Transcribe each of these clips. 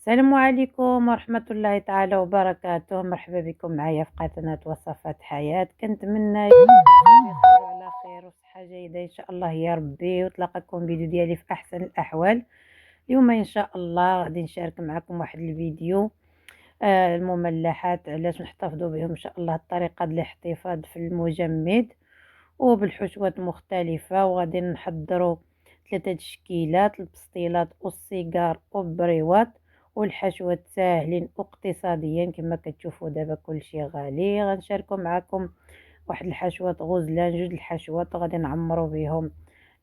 السلام عليكم ورحمة الله تعالى وبركاته. مرحبا بكم معايا في قناة وصفات حياة. كنتمنى يكون بخير وعلى خير وصحة جيدة إن شاء الله يا ربي، وتلاقاكم فيديو ديالي في أحسن الأحوال. اليوم إن شاء الله غادي نشارك معكم واحد الفيديو، المملحات علاش نحتفظوا بهم إن شاء الله، الطريقة ديال الاحتفاظ في المجمد وبالحشوات مختلفة. وغادي نحضروا 3 تشكيلات: البسطيلات والسيجار والبريوات. والحشوات ساهلين واقتصاديين كما كتشوفوا. دابا كلشي غالي. غنشاركوا معكم واحد الحشوات غزلان، 2 الحشوات غادي نعمروا بهم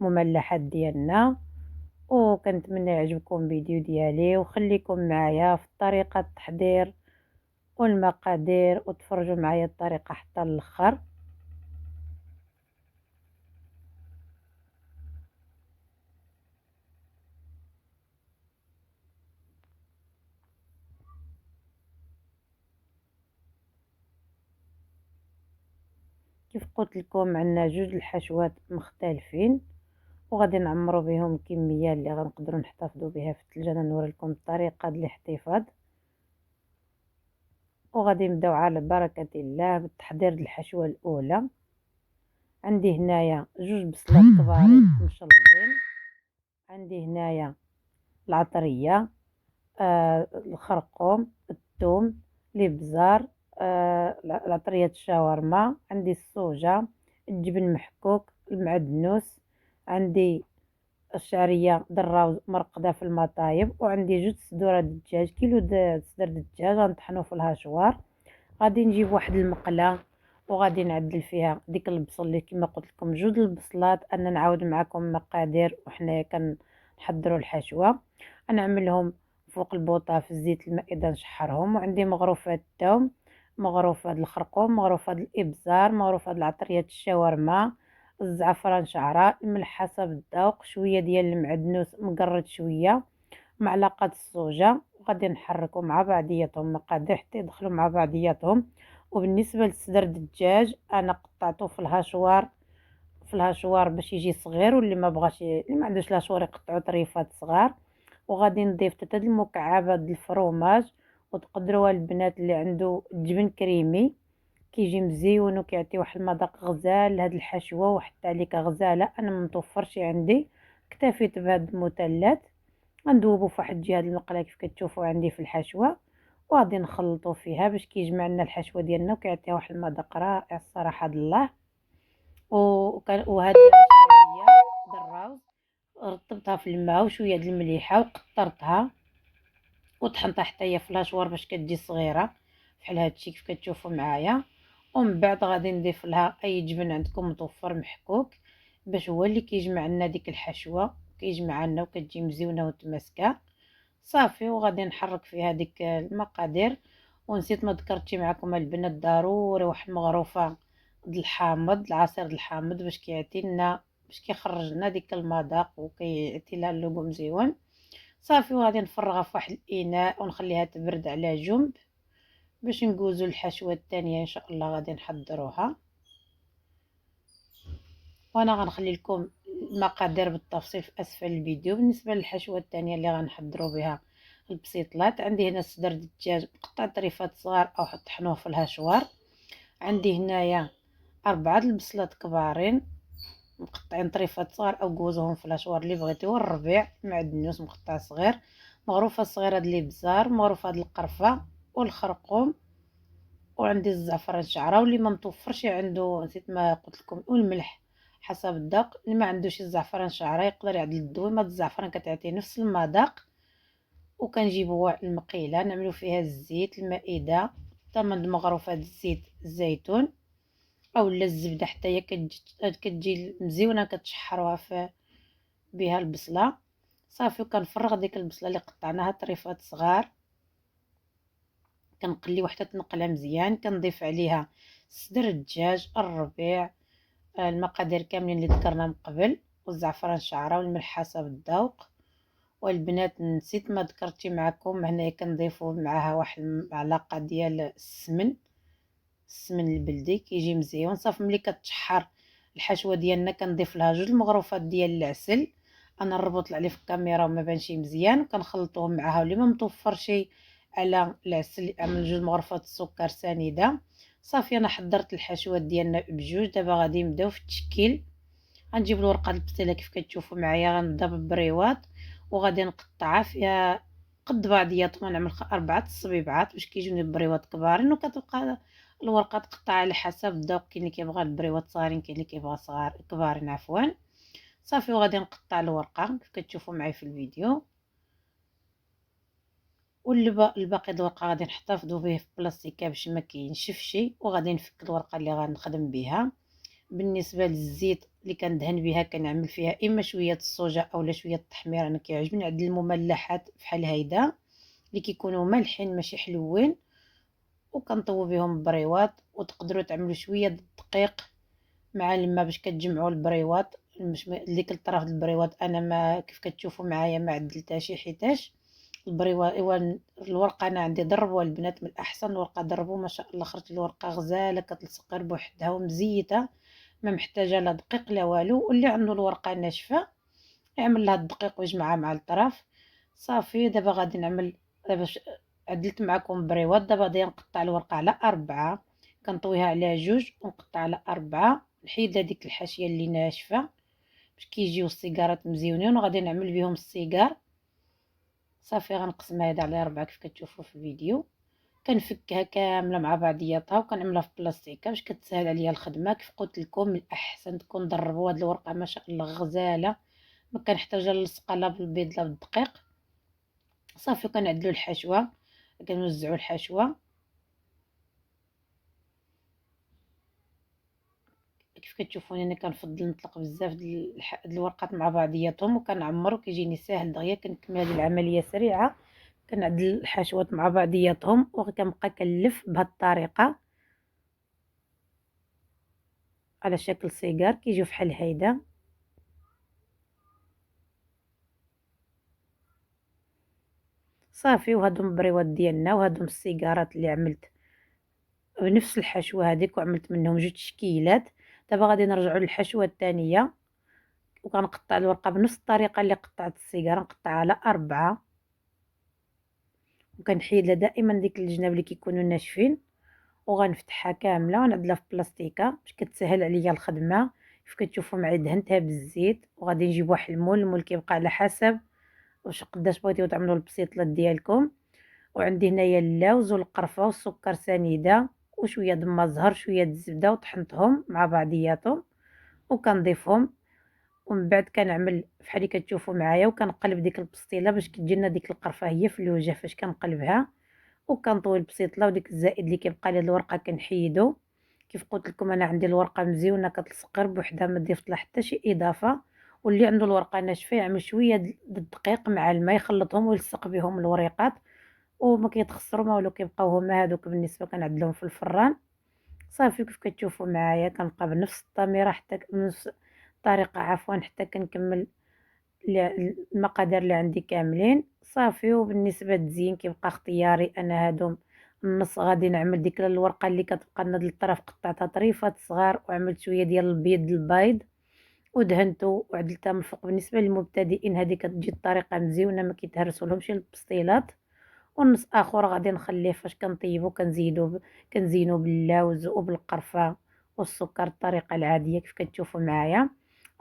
المملحات ديالنا. وكنتمنى يعجبكم الفيديو ديالي، وخليكم معايا في طريقة التحضير والمقادير وتفرجوا معايا الطريقة حتى الاخر. كيف قلت لكم عندنا 2 الحشوات مختلفين، وغادي نعمروا بهم كميه اللي غنقدروا نحتفظوا بها في الثلاجه. نوري لكم الطريقه ديال الاحتفاظ، وغادي نبداو على بركه الله بالتحضير ديال الحشوه الاولى. عندي هنايا 2 بصلات كبارين مشلضين، عندي هنايا العطريه، الخرقوم، الثوم، الابزار، العطريه الشاورما، عندي الصوجه، الجبن محكوك، المعدنوس، عندي الشعريه دراوز مرقده في المطايب، وعندي 2 صدور الدجاج، كيلو صدر الدجاج غنطحنو في الهاشوار. غادي نجيب واحد المقله وغادي نعدل فيها ديك البصل اللي كما قلت لكم 2 البصلات. انا نعاود معكم مقادير وحنايا كنحضروا الحشوه. نعملهم فوق البوطه في الزيت المائده نشحرهم. وعندي مغروفه الثوم، مغروفه الخرقوم، مغروفه الابزار، مغروفه العطريه الشاورما، الزعفران شعره، الملح حسب الذوق، شويه ديال المعدنوس مقرد شويه، معلقه الصوجه. وغادي نحركوا مع بعضياتهم مقادير حتى يدخلوا مع بعضياتهم. وبالنسبه للصدر الدجاج انا قطعته في الهاشوار، باش يجي صغير، واللي ما بغاش اللي ما عندوش الهاشوار يقطعوا طريفات صغار. وغادي نضيف 3 المكعبات ديال الفرomاج. وتقدروا البنات اللي عنده الجبن كريمي كيجي مزيون وكيعطي واحد المذاق غزال لهاد الحشوه، وحتى عليك غزاله. انا ما متوفرش عندي، اكتفيت بهاد المثلث. غندوبو في واحد الجهه المقله كيف كتشوفوا عندي في الحشوه، وغادي نخلطوا فيها باش كيجمع لنا الحشوه ديالنا وكيعطيها واحد المذاق رائع الصراحه د الله. وهاد الشعريه دراوز رطبتها في الماء وشويه د المليحه وقطرتها وطحنتها حتى هي في الهشوار باش كتجي صغيره بحال هادشي كيف كتشوفوا معايا. ومن بعد غادي نضيف لها اي جبن عندكم متوفر محكوك، باش هو اللي كيجمع لنا ديك الحشوه، كيجمع لنا وكتجي مزيونه وتماسكه صافي. وغادي نحرك فيها ديك المقادير. ونسيت ما ذكرتش معكم البنات، ضروري واحد مغروفه د الحامض، العصير د الحامض، باش كيعطي لنا، باش كيخرج لنا ديك المذاق وكيعطي لها اللون مزيون صافي. وغادي نفرغها في واحد الاناء ونخليها تبرد على جنب باش نجوزو الحشوه الثانيه ان شاء الله غادي نحضروها. وانا غنخلي لكم المقادير بالتفصيل في اسفل الفيديو. بالنسبه للحشوه الثانيه اللي غنحضروا بها البسيطلات، عندي هنا صدر الدجاج مقطع طريفات صغار او طحنوه في الهشوار. عندي هنايا 4 البصلات كبارين مقطعين طريفات صغار او جوزهم في الهشوار اللي بغيتو، الربيع معدنوس مقطع صغير، مغروفه صغيره د الابزار، مغروفه د القرفه والخرقوم، وعندي الزعفران شعره. واللي ما متوفرش عنده نسيت ما قلت لكم، والملح حسب الذوق. اللي ما عندوش الزعفران شعره يقدر يعدل الذويمه الزعفران كتعطي نفس المذاق. وكنجيبوا المقيله نعملوا فيها الزيت المائده، ثمن مغروفه الزيت الزيتون اولا الزبده حتى هي كتجي مزيونه كتشحروها بها البصله صافي. وكنفرغ ديك البصله اللي قطعناها طريفات صغار، كنقلي وحده تنقلها مزيان، كنضيف عليها صدر الدجاج، الربيع، المقادير كاملين اللي ذكرنا من قبل، والزعفران شعره والملح حسب الذوق. والبنات نسيت ما ذكرتي معكم هنايا كنضيفوا معها واحد المعلقه ديال السمن البلدي كيجي مزيون صافي. ملي كتشحر الحشوه ديالنا كنضيف لها 2 المغروفات ديال العسل. انا نربط عليه في الكاميرا وما بانش مزيان، وكنخلطوهم معاها. واللي ما متوفرش على العسل عمل جوج مغرفات السكر سنيده. صافي انا حضرت الحشوات ديالنا بجوج. دابا غادي نبداو في التشكيل. غنجيب الورقه البستيله كيف كتشوفوا معايا، غنبدا بالبريوات وغادي نقطعها فيها قد بعضياتهم. نعمل 4 الصبيبعات باش كيجوني البريوات كبارين، وكتبقى الورقه تقطع على حسب الذوق. كاين اللي كيبغى البريوات صغارين، كاين اللي كيبغى صغار كبارين عفوا. صافي وغادي نقطع الورقه كيف كتشوفوا معايا في الفيديو. الباقي د الورقه غادي نحتفظوا به في بلاستيكه باش ما كينشفش. وغادي نفك الورقه اللي غنخدم بها. بالنسبه للزيت اللي كندهن بها، كنعمل فيها اما شويه الصوجه اولا شويه التحمير. انا كيعجبني عند المملحات بحال هيدا اللي كيكونوا مالحين ماشي حلوين، وكنطوي بهم البريوات. وتقدروا تعملوا شويه الدقيق مع الماء باش كتجمعوا البريوات. مش ديك الطرف د البريوات انا ما كيف كتشوفوا معايا ما عدلتهاش، حيتاش البريوات الورقه انا عندي ضربوا البنات من الاحسن. الورقه ضربوا ما شاء الله، خرجت الورقه غزاله كتلصق غير بوحدها ومزيته، ما محتاجه لا دقيق لا والو. واللي عنده الورقه ناشفه يعمل لها الدقيق ويجمعها مع الطرف. صافي دابا غادي نعمل باش عدلت معكم بريوات. دابا غادي نقطع الورقه على 4، كنطويها على جوج ونقطع على 4. نحيد هذيك الحاشيه اللي ناشفه باش كيجيو السيجارات مزيونين، وغادي نعمل بهم السيجار. صافي غنقسمها هذا على 4 كيف كتشوفوا في الفيديو. كنفكها كامله مع بعضياتها وكنعملها في بلاستيكه باش كتسهل عليا الخدمه. كيف قلت لكم من الاحسن تكون ضربوا هاد الورقه ما شاء الله غزاله، ما كنحتاج نلصقها لا بالبيض لا بالدقيق. صافي كنعدلوا الحشوه، كنوزعوا الحشوه كيف كتشوفوني. انا كنفضل نطلق بزاف د الورقات مع بعضياتهم وكنعمر وكيجيني ساهل دغيا. كنكمل هذه العمليه سريعه، كنعدل الحشوات مع بعضياتهم وكنبقى كنلف بهذه الطريقه على شكل سيجار كيجيو فحال هيدا. صافي وهادو البريوات ديالنا وهادو السيجارات اللي عملت بنفس الحشوه هذيك وعملت منهم جوج تشكيلات. دابا غادي نرجعوا للحشوه الثانيه، وكنقطع الورقه بنفس الطريقه اللي قطعت السيجاره، نقطعها على 4 وكنحيد لها دائما ديك الجناب اللي كيكونوا ناشفين، وغنفتحها كامله ونعدلها في بلاستيكه باش كتسهل عليا الخدمه. كيف كتشوفوا معي دهنتها بالزيت. وغادي نجيب واحد المول كيبقى على حسب واش قداش بغيتيو تعملوا البسيطله ديالكم. وعندي هنايا اللوز والقرفه والسكر سنيده وشويه د الزهر شويه د الزبده، وطحنتهم مع بعضياتهم وكنضيفهم. ومن بعد كنعمل بحال اللي كتشوفوا معايا وكنقلب ديك البسطيله باش كتجي لنا ديك القرفه هي في الوجه فاش كنقلبها. وكنطوي البسيطله وديك الزائد اللي كيبقى لي الورقه كنحيدو. كيف قلت لكم انا عندي الورقه مزيونه كتلصق غير بوحدها، ما ضيفت لها حتى شي اضافه. واللي عنده الورقه ناشفه يعمل شويه الدقيق مع الماء يخلطهم ويلصق بهم الوريقات وما كيتخسروا ما والو، كيبقاو هما هذوك. بالنسبه كنعدلهم في الفران. صافي كيف كتشوفوا معايا كنبقى بنفس الطميره حتى بنفس الطريقه عفوا حتى كنكمل المقادير اللي عندي كاملين. صافي وبالنسبه للتزيين كيبقى اختياري انا. هادو النص غادي نعمل ديك الورقه اللي كتبقى لنا الطرف قطعتها طريفات صغار وعملت شويه ديال البيض ودهنته وعدلتها من الفوق. بالنسبه للمبتدئين هذه كتجي الطريقه مزيونه ما كيتهرسولهمش البسطيلات. والنص اخر غادي نخليه فاش كنطيبو كنزينو باللوز وبالقرفه والسكر الطريقه العاديه كيف كتشوفوا معايا.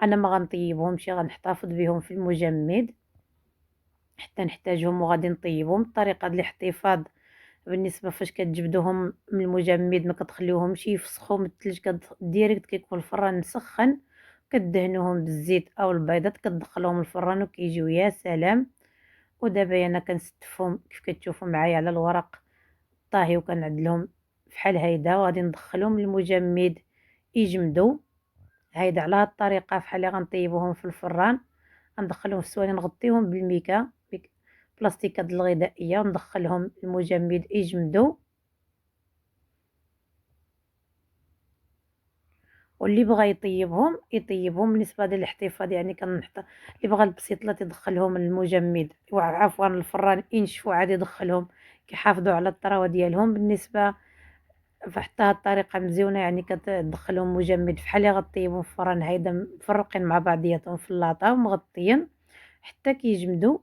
انا ما غنطيبهمش، غنحتفظ بهم في المجمد حتى نحتاجهم وغادي نطيبهم. الطريقه ديال الاحتفاظ بالنسبه فاش كتجبدوهم من المجمد ما كتخليوهمش يفسخوا من الثلج، ديريكت كيكون الفران مسخن كدهنوهم بالزيت او البيضات كتدخلوهم الفران وكيجيو يا سلام. ودابا انا كنستفهم كيف كتشوفوا معايا على الورق طاهي وكنعدلهم بحال هيدا وغادي ندخلهم للمجمد يجمدوا. هيدا على هاد الطريقه بحال اللي غنطيبوهم في الفران. غندخلهم في السواني نغطيهم بالميكا بلاستيكات الغذائيه وندخلهم المجمد يجمدوا. واللي بغى يطيبهم بالنسبه للاحتفاظ يعني كنحط اللي بغى البسيطلات يدخلهم المجمد وعفوا الفران ينشفوا عاد يدخلهم كيحافظوا على الطراوه ديالهم. بالنسبه فحتى هاد الطريقه مزيونه يعني كتدخلهم مجمد بحال اللي غطيبهم في الفران. هيدا مفرقين مع بعضياتهم في اللاطه ومغطيين. حتى كيجمدوا.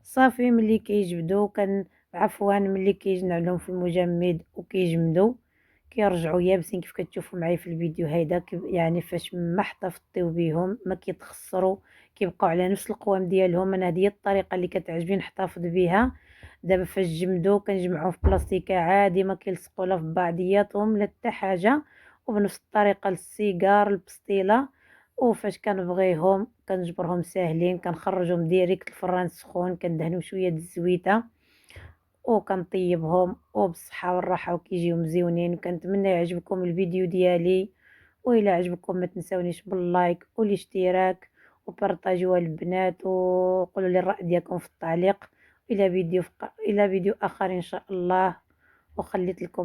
صافي ملي كيجبدوا عفوا ملي كيجنعلهم في المجمد وكيجمدوا كيرجعوا يابسين كيف كتشوفوا معايا في الفيديو هيدا، يعني فاش ما احتفظتيو بيهم ما كيتخسروا، كيبقاو على نفس القوام ديالهم. انا هذه هي الطريقه اللي كتعجبني نحتفظ بها. دابا فاش جمدوا كنجمعوه في بلاستيكه عادي، ما كيلصقوا لا في بعضياتهم لا حتى حاجه. وبنفس الطريقه للسيجار البسطيله، وفاش كنبغيهم كنجبرهم ساهلين كنخرجهم ديريكت الفران سخون، كندهنو شويه د الزويته وكنطيبهم وبالصحة والراحة وكيجيو مزيونين. وكنتمنى يعجبكم الفيديو ديالي، وإلا عجبكم ما تنسونيش باللايك والاشتراك وبارطاجيوه للبنات، وقولوا لي الرأي ديالكم في التعليق. الى فيديو اخر ان شاء الله، وخليت لكم